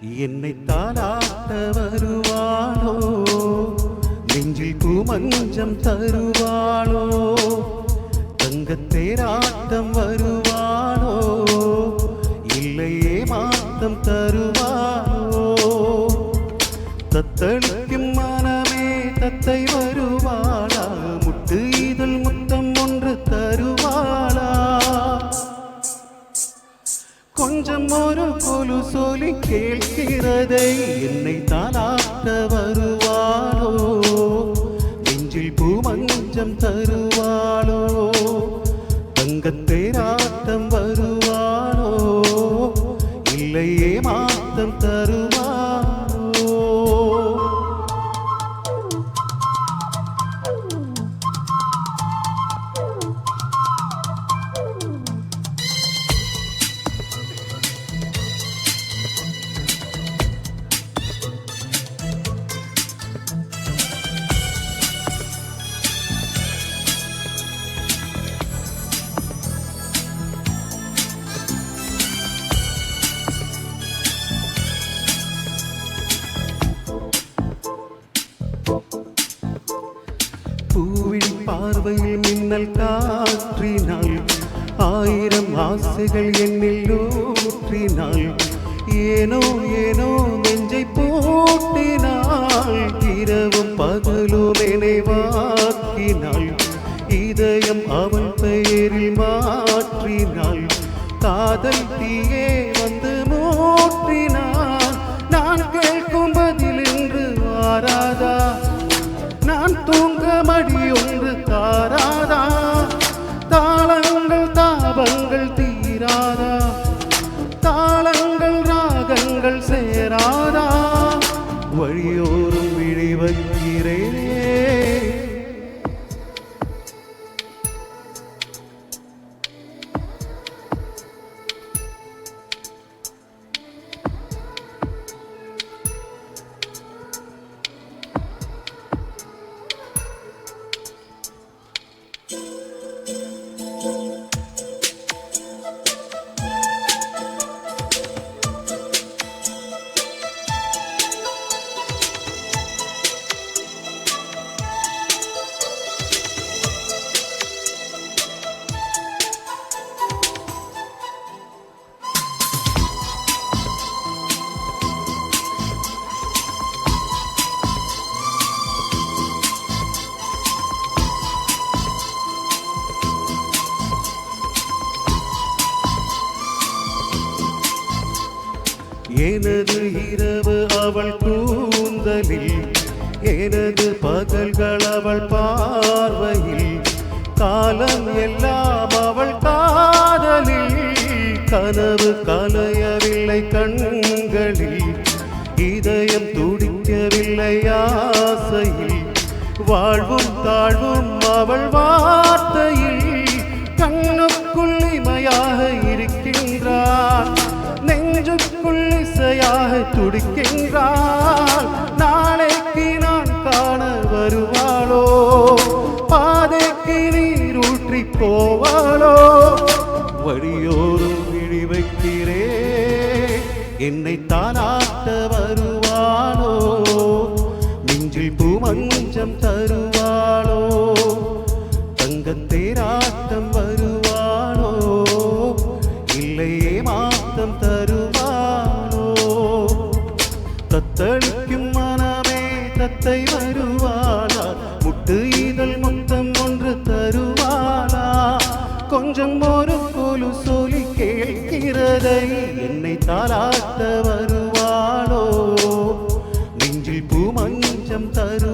என்னை தாலாட்ட வருவாளோ, நெஞ்சில் பூமஞ்சம் தருவாளோ, தங்கத்தேராட்டம் வருவாளோ, இல்லையே மாத்தம் தருவாளோ, தத்தளிக்கும் மனமே தத்தை வருவாளா, முட்டு இதழ் முத்தம் ஒன்று தருவாளா, கொஞ்சம் ஒரு கொலு சொல்லி கேட்கிறதை, என்னை தாலாட்ட வருவாளோ, நெஞ்சில் பூமஞ்சம் தருவாளோ, தங்கத்தேராட்டம் வருவாளோ, இல்லையே மாத்தம் தருவாளோ. பூவின் பார்வையில் மின்னல் காற்றினாள், ஆயிரம் ஆசைகள் என்னில் ஊற்றினாள், ஏனோ ஏனோ நெஞ்சை போட்டினாள், இரவும் பகலும் நினைவாக்கினாள், இதயம் அவள் பெயரில் மாற்றினாள், காதல் தீயே வந்து மூற்றினாள், நான் கேட்கும் பதில் என்று வாராதா, நான் தூங்க மடி ஒன்று தாராதா, தாளங்கள் தாபங்கள் தீராதா, தாளங்கள் ராகங்கள் சேராதா, வழியோரும் விழி வைக்கிறேன். எனது இரவு அவள் கூந்தலில், எனது பகல்கள் அவள் பார்வையில், காலம் எல்லாம் அவள் காதலில், கனவு கலையவில்லை கண்களில், இதயம் துடிக்கவில்லை ஆசையில், வாழ்வும் தாழ்வும் அவள் வார்த்தையில், கண்ணுக்குள் இமையாக இருக்கின்றார், நெஞ்சுக்குள் இசையாக துடிக்கின்றாள், நாளைக்கு நான் காண வருவாளோ, பாதைக்கு நீர் ஊற்றி போவாளோ, வழியோரும் விழி வைக்கிறே, என்னை தாலாட்ட வருவாளோ, நெஞ்சில் பூமஞ்சம் தருவாளோ, தங்கத்தேராட்டம் வருவாளோ, இல்லையே மாத்தம் தருவாளோ, தத்தளிக்கும் மனமே தத்தை வருவாளா, முட்டு இதழ் முத்தம் ஒன்று தருவாளா, கொஞ்சம் ஒரு கொலு சொல்லி கேட்கிறதை, என்னை தாலாட்ட வருவாளோ, நெஞ்சில் பூமஞ்சம் தரு